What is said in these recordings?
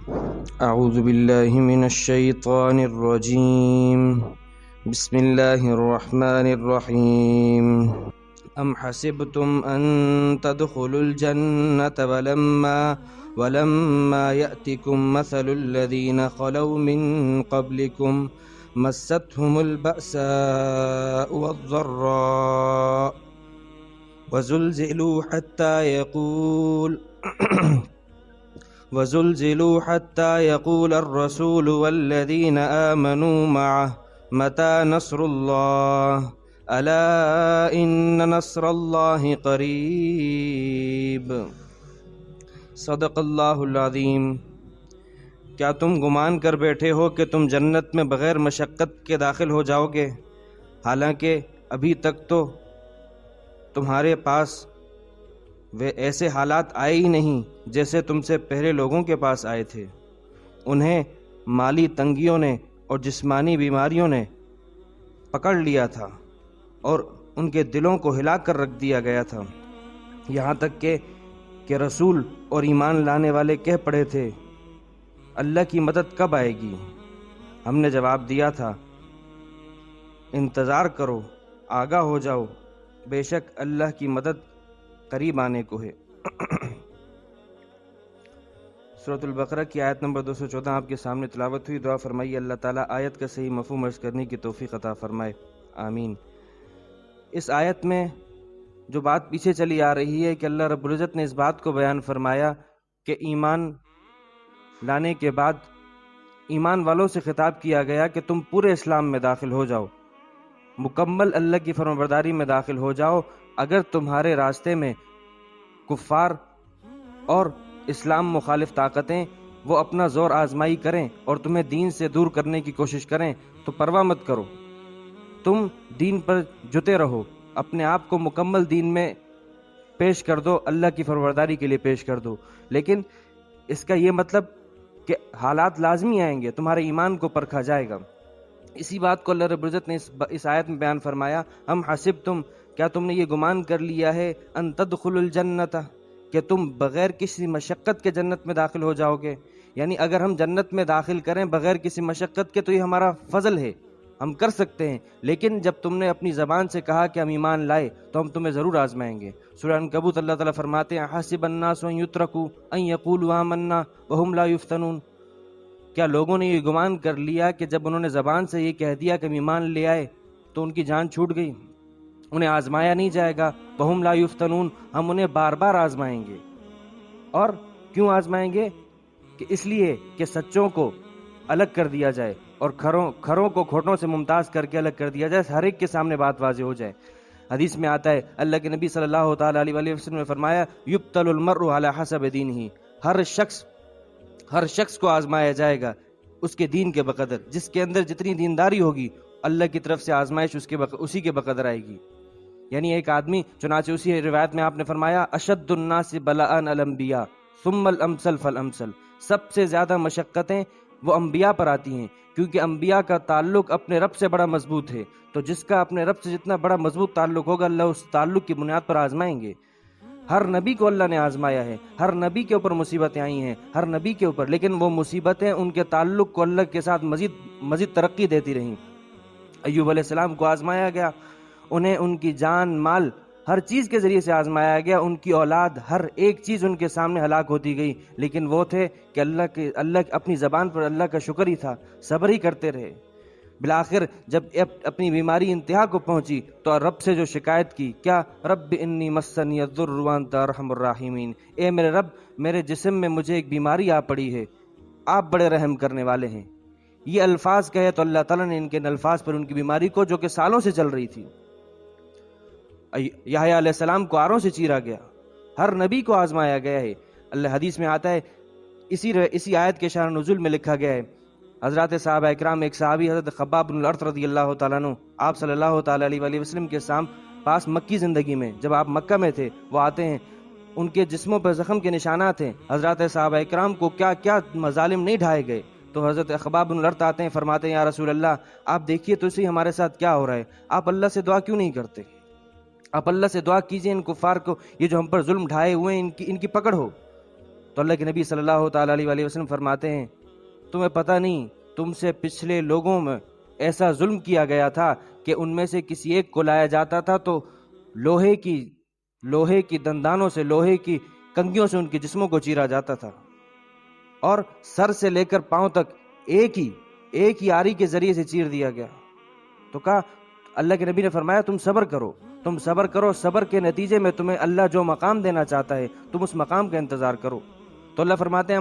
اعوذ باللہ من الشیطان الرجیم بسم اللہ الرحمن الرحیم ام حسبتم ان تدخلوا الجنة ولما يأتكم مثل الذين خلوا من قبلكم مستهم البأساء والضراء وزلزلوا حتى يقول الرسول والذين آمنوا معه متى نصر الله ألا إن نصر الله قريب صدق اللہ العظیم۔ کیا تم گمان کر بیٹھے ہو کہ تم جنت میں بغیر مشقت کے داخل ہو جاؤ گے، حالانکہ ابھی تک تو تمہارے پاس وہ ایسے حالات آئے ہی نہیں جیسے تم سے پہلے لوگوں کے پاس آئے تھے۔ انہیں مالی تنگیوں نے اور جسمانی بیماریوں نے پکڑ لیا تھا اور ان کے دلوں کو ہلا کر رکھ دیا گیا تھا، یہاں تک کہ رسول اور ایمان لانے والے کہہ پڑے تھے اللہ کی مدد کب آئے گی؟ ہم نے جواب دیا تھا انتظار کرو، آگاہ ہو جاؤ، بے شک اللہ کی مدد قریب آنے کو ہے۔ سورۃ البقرہ کی آیت نمبر 214 آپ کے سامنے تلاوت ہوئی۔ دعا فرمائیے اللہ تعالیٰ آیت کا صحیح مفہوم عرض کرنے کی توفیق عطا فرمائے، آمین۔ اس آیت میں جو بات پیچھے چلی آ رہی ہے کہ اللہ رب العزت نے اس بات کو بیان فرمایا کہ ایمان لانے کے بعد ایمان والوں سے خطاب کیا گیا کہ تم پورے اسلام میں داخل ہو جاؤ، مکمل اللہ کی فرمانبرداری میں داخل ہو جاؤ۔ اگر تمہارے راستے میں کفار اور اسلام مخالف طاقتیں وہ اپنا زور آزمائی کریں اور تمہیں دین سے دور کرنے کی کوشش کریں تو پرواہ مت کرو، تم دین پر جتے رہو، اپنے آپ کو مکمل دین میں پیش کر دو، اللہ کی فرمانبرداری کے لیے پیش کر دو۔ لیکن اس کا یہ مطلب کہ حالات لازمی آئیں گے، تمہارے ایمان کو پرکھا جائے گا۔ اسی بات کو اللہ رب العزت نے اس آیت میں بیان فرمایا، ہم حسبتم، کیا تم نے یہ گمان کر لیا ہے ان تدخلوا الجنت، کہ تم بغیر کسی مشقت کے جنت میں داخل ہو جاؤ گے؟ یعنی اگر ہم جنت میں داخل کریں بغیر کسی مشقت کے تو یہ ہمارا فضل ہے، ہم کر سکتے ہیں، لیکن جب تم نے اپنی زبان سے کہا کہ ہم ایمان لائے تو ہم تمہیں ضرور آزمائیں گے۔ سورہ عنکبوت اللہ تعالیٰ فرماتے ہیں حسب الناس ان یترکوا ان یقولوا آمنا وهم لا یفتنون، کیا لوگوں نے یہ گمان کر لیا کہ جب انہوں نے زبان سے یہ کہہ دیا کہ ہم ایمان لے آئے تو ان کی جان چھوٹ گئی، انہیں آزمایا نہیں جائے گا؟ وهم لا یفتنون، ہم انہیں بار بار آزمائیں گے۔ اور کیوں آزمائیں گے؟ کہ اس لیے کہ سچوں کو الگ کر دیا جائے اور کھروں کو کھوٹوں سے ممتاز کر کے الگ کر دیا جائے، ہر ایک کے سامنے بات واضح ہو جائے۔ حدیث میں آتا ہے اللہ کے نبی صلی اللہ تعالیٰ علیہ وسلم نے فرمایا یبتل المرء علی حسب دینہ، ہر شخص کو آزمایا جائے گا اس کے دین کے بقدر، جس کے اندر جتنی دینداری ہوگی اللہ کی طرف سے آزمائش اسی کے بقدر آئے گی۔ یعنی ایک آدمی، چنانچہ اسی روایت میں آپ نے فرمایا اشد الناس بلاء الانبیاء ثم الامثل فالامثل، سب سے زیادہ مشقتیں وہ انبیاء پر آتی ہیں، کیونکہ انبیاء کا تعلق اپنے رب سے بڑا مضبوط ہے، تو جس کا اپنے رب سے جتنا بڑا مضبوط تعلق ہوگا اللہ اس تعلق کی بنیاد پر آزمائیں گے۔ ہر نبی کو اللہ نے آزمایا ہے، ہر نبی کے اوپر مصیبتیں آئی ہیں، ہر نبی کے اوپر، لیکن وہ مصیبتیں ان کے تعلق کو اللہ کے ساتھ مزید ترقی دیتی رہیں۔ ایوب علیہ السلام کو آزمایا گیا، انہیں ان کی جان مال ہر چیز کے ذریعے سے آزمایا گیا، ان کی اولاد ہر ایک چیز ان کے سامنے ہلاک ہوتی گئی، لیکن وہ تھے کہ اللہ اپنی زبان پر اللہ کا شکر ہی تھا، صبر ہی کرتے رہے۔ بالآخر جب اپنی بیماری انتہا کو پہنچی تو رب سے جو شکایت کی، کیا رب انی مسنی الضر وانت ارحم الراحمین، اے میرے رب میرے جسم میں مجھے ایک بیماری آ پڑی ہے، آپ بڑے رحم کرنے والے ہیں۔ یہ الفاظ کہے تو اللہ تعالیٰ نے ان کے الفاظ پر ان کی بیماری کو جو کہ سالوں سے چل رہی تھی، یحییٰ علیہ السلام کو آروں سے چیرا گیا، ہر نبی کو آزمایا گیا ہے۔ اللہ حدیث میں آتا ہے، اسی آیت کے شان نزول میں لکھا گیا ہے، حضرات صحابہ اکرام، ایک صحابی حضرت خباب بن الارت رضی اللہ تعالیٰ عنہ آپ صلی اللہ تعالیٰ علیہ وسلم کے پاس مکی زندگی میں جب آپ مکہ میں تھے وہ آتے ہیں، ان کے جسموں پر زخم کے نشانات ہیں، حضرات صحابہ اکرام کو کیا کیا مظالم نہیں ڈھائے گئے، تو حضرت خباب بن الارت آتے ہیں، فرماتے ہیں یا رسول اللہ آپ دیکھیے تو اسی ہمارے ساتھ کیا ہو رہا ہے، آپ اللہ سے دعا کیوں نہیں کرتے؟ آپ اللہ سے دعا کیجئے ان کفار کو، یہ جو ہم پر ظلم ڈھائے ہوئے ہیں ان کی پکڑ ہو۔ تو اللہ کے نبی صلی اللہ تعالیٰ علیہ وسلم فرماتے ہیں تمہیں پتہ نہیں تم سے پچھلے لوگوں میں ایسا ظلم کیا گیا تھا کہ ان میں سے کسی ایک کو لایا جاتا تھا تو لوہے کی دندانوں سے، لوہے کی کنگھیوں سے ان کے جسموں کو چیرا جاتا تھا، اور سر سے لے کر پاؤں تک ایک ہی آری کے ذریعے سے چیر دیا گیا۔ تو کہا اللہ کے نبی نے فرمایا تم صبر کرو، صبر کے نتیجے میں تمہیں اللہ جو مقام دینا چاہتا ہے تم اس مقام کا انتظار کرو۔ تو اللہ فرماتے ہیں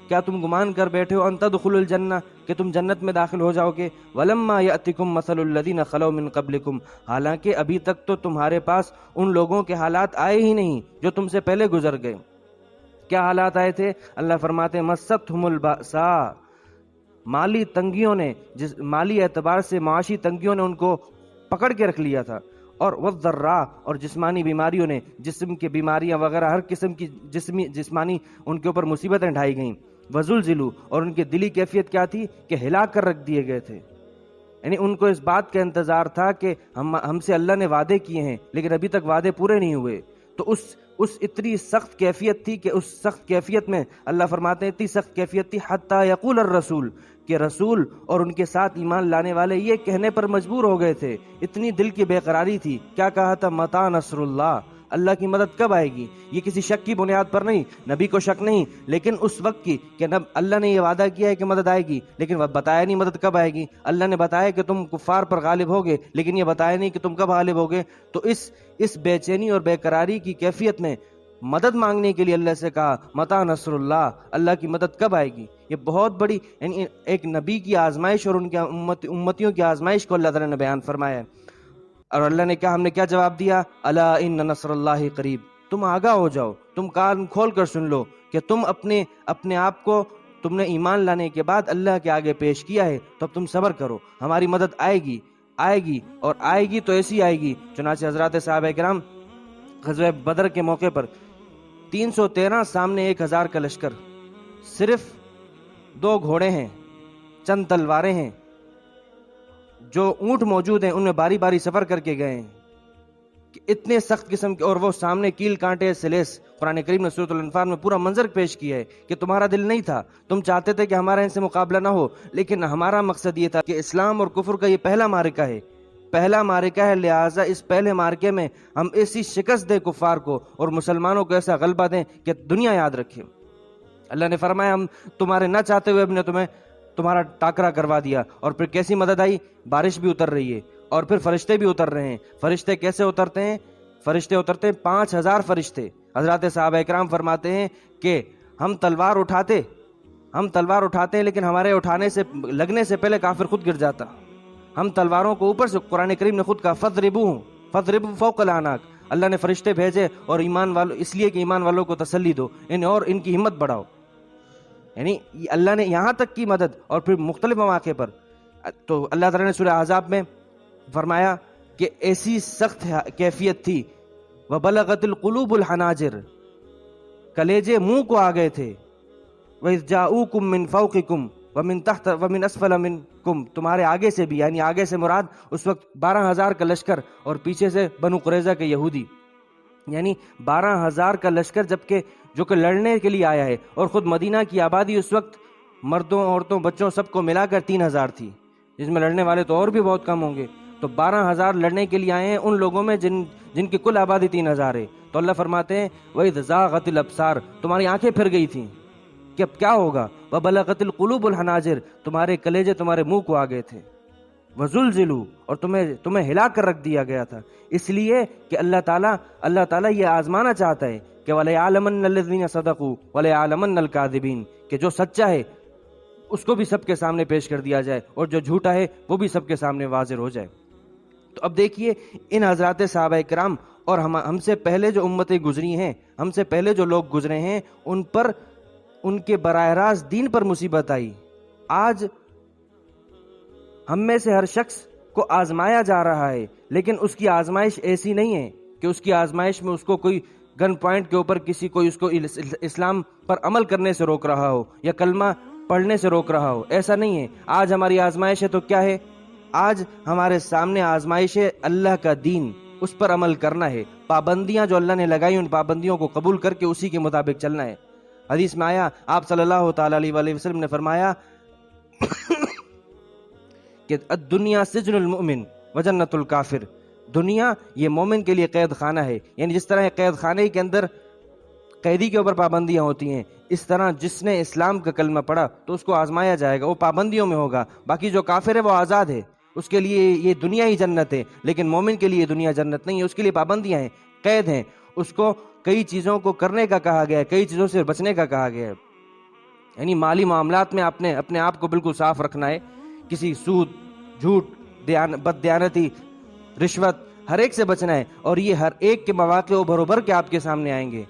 کیا تم گمان کر بیٹھے ہو ان تدخلوا الجنہ، کہ تم جنت میں داخل ہو جاؤ گے، ولما یأتکم مثل الذین خلو من قبلکم، حالانکہ ابھی تک تو تمہارے پاس ان لوگوں کے حالات آئے ہی نہیں جو تم سے پہلے گزر گئے۔ کیا حالات آئے تھے؟ اللہ فرماتے ہیں مستہم البأساء، مالی تنگیوں نے، مالی اعتبار سے معاشی تنگیوں نے ان کو پکڑ کے رکھ لیا تھا، اور والضراء، اور جسمانی بیماریوں نے، جسم کی بیماریاں وغیرہ ہر قسم کی جسمانی ان کے اوپر مصیبتیں ڈھائی گئیں، وزلزلوا، اور ان کی دلی کیفیت کیا تھی کہ ہلا کر رکھ دیے گئے تھے، یعنی ان کو اس بات کا انتظار تھا کہ ہم سے اللہ نے وعدے کیے ہیں لیکن ابھی تک وعدے پورے نہیں ہوئے۔ تو اس اتنی سخت کیفیت تھی کہ اس سخت کیفیت میں اللہ فرماتے ہیں اتنی سخت کیفیت تھی حتی یقول الرسول، کہ رسول اور ان کے ساتھ ایمان لانے والے یہ کہنے پر مجبور ہو گئے تھے، اتنی دل کی بے قراری تھی۔ کیا کہا تھا؟ متی نصر اللہ، اللہ کی مدد کب آئے گی؟ یہ کسی شک کی بنیاد پر نہیں، نبی کو شک نہیں، لیکن اس وقت کی کہ اللہ نے یہ وعدہ کیا ہے کہ مدد آئے گی، لیکن بتایا نہیں مدد کب آئے گی۔ اللہ نے بتایا کہ تم کفار پر غالب ہوگے، لیکن یہ بتایا نہیں کہ تم کب غالب ہوگے۔ تو اس بے چینی اور بے قراری کی کیفیت میں مدد مانگنے کے لیے اللہ سے کہا متی نصر اللہ، اللہ کی مدد کب آئے گی؟ یہ بہت بڑی، یعنی ایک نبی کی آزمائش اور ان کے امتیوں کی آزمائش کو اللہ تعالیٰ نے بیان فرمایا ہے۔ اور اللہ نے کیا، ہم نے کیا جواب دیا؟ الا ان نصر اللہ قریب، تم آگاہ ہو جاؤ، تم کان کھول کر سن لو کہ تم اپنے آپ کو تم نے ایمان لانے کے بعد اللہ کے آگے پیش کیا ہے، تو اب تم صبر کرو، ہماری مدد آئے گی اور آئے گی تو ایسی آئے گی۔ چنانچہ حضرات صحابہ کرام غزوہ بدر کے موقع پر 313 سامنے 1000 کا لشکر، صرف 2 گھوڑے ہیں، چند تلواریں ہیں، جو اونٹ موجود ہیں ان میں باری باری سفر کر کے گئے ہیں کہ اتنے سخت قسم کے، اور وہ سامنے کیل کانٹے سلیس۔ قرآن کریم نے سورۃ الانفال میں پورا منظر پیش کیا ہے کہ تمہارا دل نہیں تھا، تم چاہتے تھے کہ ہمارا ان سے مقابلہ نہ ہو، لیکن ہمارا مقصد یہ تھا کہ اسلام اور کفر کا یہ پہلا معرکہ ہے، لہٰذا اس پہلے معرکے میں ہم ایسی شکست دیں کفار کو اور مسلمانوں کو ایسا غلبہ دیں کہ دنیا یاد رکھے۔ اللہ نے فرمایا ہم تمہارے نہ چاہتے ہوئے نے تمہارا ٹاکرا کروا دیا، اور پھر کیسی مدد آئی؟ بارش بھی اتر رہی ہے اور پھر فرشتے بھی اتر رہے ہیں۔ فرشتے کیسے اترتے ہیں؟ فرشتے اترتے ہیں 5000 فرشتے۔ حضرات صحابہ کرام فرماتے ہیں کہ ہم تلوار اٹھاتے ہیں لیکن ہمارے اٹھانے سے لگنے سے پہلے کافر خود گر جاتا۔ ہم تلواروں کو اوپر سے، قرآن کریم نے خود کہا فَضْرِبُوا فَوْقَ الْأَعْنَاقِ، اللہ نے فرشتے بھیجے اور اس لیے کہ ایمان والوں کو تسلی دو اور ان کی ہمت بڑھاؤ، یعنی اللہ نے یہاں تک کی مدد۔ اور پھر مختلف مواقع پر تو اللہ تعالیٰ نے سورہ احزاب میں فرمایا کہ ایسی سخت کیفیت تھی، وَبَلَغَتِ الْقُلُوبُ الْحَنَاجِرَ، کلیجے منہ کو آ گئے تھے، وَإِذْ جَاءُوكُم مِّن فَوْقِكُمْ وَمِن تَحْتَ وَمِنْ أَسْفَلَ مِنْكُمْ، تمہارے آگے سے بھی، یعنی آگے سے مراد اس وقت 12000 کا لشکر اور پیچھے سے بنو قریظہ کے یہودی، یعنی 12000 کا لشکر جو کہ لڑنے کے لیے آیا ہے، اور خود مدینہ کی آبادی اس وقت مردوں عورتوں بچوں سب کو ملا کر 3000 تھی، جس میں لڑنے والے تو اور بھی بہت کم ہوں گے۔ تو 12000 لڑنے کے لیے آئے ہیں ان لوگوں میں جن کی کل آبادی 3000 ہے۔ تو اللہ فرماتے ہیں وَإِذْ زَاغَتِ الْأَبْصَارُ، تمہاری آنکھیں پھر گئی تھیں کہ اب کیا ہوگا، وَبَلَغَتِ الْقُلُوبُ الْحَنَاجِرَ، تمہارے کلیجے تمہارے منہ کو آ گئے تھے، وَزُلْزِلُوا، اور تمہیں ہلا کر رکھ دیا گیا تھا، اس لیے کہ اللہ تعالیٰ یہ آزمانا چاہتا ہے کہ وَلَيَعْلَمَنَّ الَّذِينَ صَدَقُوا وَلَيَعْلَمَنَّ الْكَاذِبِينَ، کہ جو سچا ہے اس کو بھی سب کے سامنے پیش کر دیا جائے اور جو جھوٹا ہے وہ بھی سب کے سامنے واضح ہو جائے۔ تو اب دیکھیے ان حضرات صحابہ کرام اور ہم سے پہلے جو امتیں گزری ہیں، ہم سے پہلے جو لوگ گزرے ہیں، ان پر ان کے براہ راست دین پر مصیبت آئی۔ آج ہم میں سے ہر شخص کو آزمایا جا رہا ہے، لیکن اس کی آزمائش ایسی نہیں ہے کہ اس کی آزمائش میں اس کو کوئی گن پوائنٹ کے اوپر کوئی اس کو اسلام پر عمل کرنے سے روک رہا ہو یا کلمہ پڑھنے سے روک رہا ہو، ایسا نہیں ہے۔ آج ہماری آزمائش ہے تو کیا ہے؟ آج ہمارے سامنے آزمائش ہے اللہ کا دین، اس پر عمل کرنا ہے، پابندیاں جو اللہ نے لگائی ان پابندیوں کو قبول کر کے اسی کے مطابق چلنا ہے۔ حدیث میں آیا آپ صلی اللہ تعالیٰ علیہ وسلم نے فرمایا کہ الدنیا سجن المؤمن وجنت الکافر، دنیا یہ مومن کے لیے قید خانہ ہے، یعنی جس طرح قید خانے کے اندر قیدی کے اوپر پابندیاں ہوتی ہیں، اس طرح جس نے اسلام کا کلمہ پڑھا تو اس کو آزمایا جائے گا، وہ پابندیوں میں ہوگا، باقی جو کافر ہے وہ آزاد ہے، اس کے لیے یہ دنیا ہی جنت ہے، لیکن مومن کے لیے دنیا جنت نہیں ہے، اس کے لیے پابندیاں ہیں، قید ہیں، اس کو کئی چیزوں کو کرنے کا کہا گیا ہے، کئی چیزوں سے بچنے کا کہا گیا ہے، یعنی مالی معاملات میں آپ نے اپنے آپ کو بالکل صاف رکھنا ہے، کسی سود، جھوٹ، بد دیانتی، رشوت، ہر ایک سے بچنا ہے، اور یہ ہر ایک کے مواقع ابھر ابھر کے آپ کے سامنے آئیں گے،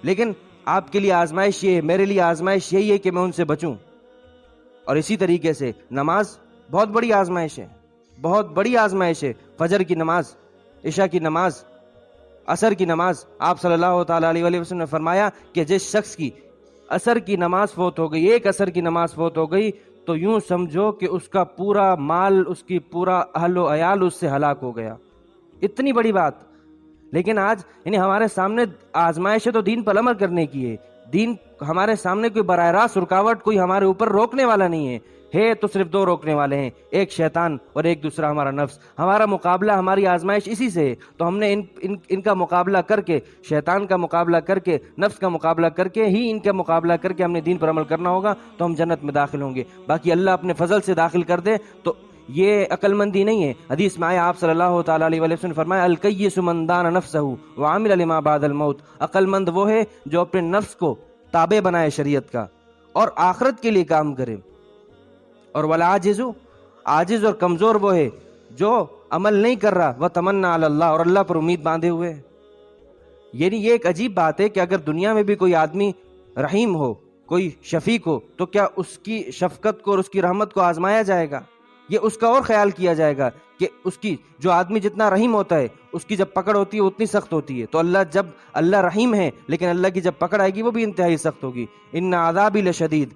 لیکن آپ کے لیے آزمائش یہ ہے، میرے لیے آزمائش یہی ہے کہ میں ان سے بچوں۔ اور اسی طریقے سے نماز بہت بڑی آزمائش ہے، بہت بڑی آزمائش ہے، فجر کی نماز، عشاء کی نماز، عصر کی نماز، آپ صلی اللہ تعالیٰ علیہ وسلم نے فرمایا کہ جس شخص کی عصر کی نماز فوت ہو گئی، ایک عصر کی نماز فوت ہو گئی، تو یوں سمجھو کہ اس کا پورا مال، اس کی پورا اہل و عیال اس سے ہلاک ہو گیا، اتنی بڑی بات۔ لیکن آج یعنی ہمارے سامنے آزمائش ہے تو دین پر عمل کرنے کی ہے، دین ہمارے سامنے کوئی براہ راست رکاوٹ، کوئی ہمارے اوپر روکنے والا نہیں ہے تو صرف دو روکنے والے ہیں، ایک شیطان اور ایک دوسرا ہمارا نفس۔ ہمارا مقابلہ، ہماری آزمائش اسی سے ہے، تو ہم نے ان کا مقابلہ کر کے، شیطان کا مقابلہ کر کے، نفس کا مقابلہ کر کے ہی ان کا مقابلہ کر کے ہم نے دین پر عمل کرنا ہوگا، تو ہم جنت میں داخل ہوں گے۔ باقی اللہ اپنے فضل سے داخل کر دے تو یہ عقل مندی نہیں ہے۔ حدیث میں آیا آپ صلی اللہ تعالیٰ علیہ وسلم نے فرمایا الکیس من دان نفسہ وعمل لما بعد الموت، عقل مند وہ ہے جو اپنے نفس کو تابع بنائے شریعت کا اور آخرت کے لیے کام کرے، اور والعاجز، عاجز اور کمزور وہ ہے جو عمل نہیں کر رہا، وتمنا علی اللہ، اور اللہ پر امید باندھے ہوئے۔ یعنی یہ ایک عجیب بات ہے کہ اگر دنیا میں بھی کوئی آدمی رحیم ہو، کوئی شفیق ہو، تو کیا اس کی شفقت کو اور اس کی رحمت کو آزمایا جائے گا؟ یہ اس کا اور خیال کیا جائے گا کہ اس کی جو آدمی جتنا رحیم ہوتا ہے اس کی جب پکڑ ہوتی ہے اتنی سخت ہوتی ہے، تو اللہ رحیم ہے لیکن اللہ کی جب پکڑ آئے گی وہ بھی انتہائی سخت ہوگی۔ ان عذابی لشدید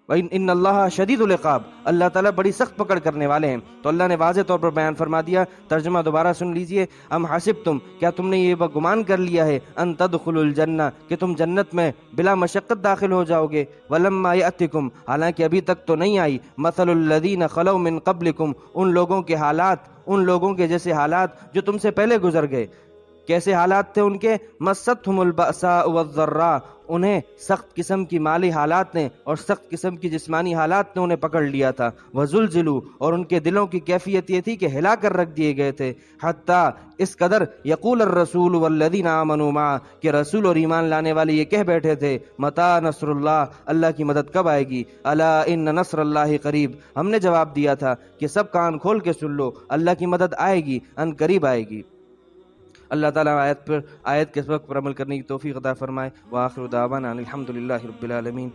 ان اللہ شدید العقاب، اللہ تعالیٰ بڑی سخت پکڑ کرنے والے ہیں۔ تو اللہ نے واضح طور پر بیان فرما دیا، ترجمہ دوبارہ سن لیجئے، ام حسبتم، کیا تم نے یہ گمان کر لیا ہے، ان تدخلوا الجنہ، کہ تم جنت میں بلا مشقت داخل ہو جاؤ گے، ولما یأتکم، حالانکہ ابھی تک تو نہیں آئی، مثل الذین خلو من قبلکم، ان لوگوں کے حالات، ان لوگوں کے جیسے حالات جو تم سے پہلے گزر گئے۔ کیسے حالات تھے ان کے؟ مستہم البأساء والضراء، انہیں سخت قسم کی مالی حالات نے اور سخت قسم کی جسمانی حالات نے انہیں پکڑ لیا تھا، وزلزلوا، اور ان کے دلوں کی کیفیت یہ تھی کہ ہلا کر رکھ دیے گئے تھے، حتیٰ اس قدر یقول الرسول والذین آمنوا معہ، کہ رسول اور ایمان لانے والے یہ کہہ بیٹھے تھے متی نصر اللہ، اللہ کی مدد کب آئے گی، الا ان نصر اللہ قریب، ہم نے جواب دیا تھا کہ سب کان کھول کے سن لو، اللہ کی مدد آئے گی، ان قریب آئے گی۔ اللہ تعالیٰ آیت کے سبق پر عمل کرنے کی توفیق عطا فرمائے۔ وآخر دعوانا الحمدللہ رب العالمین۔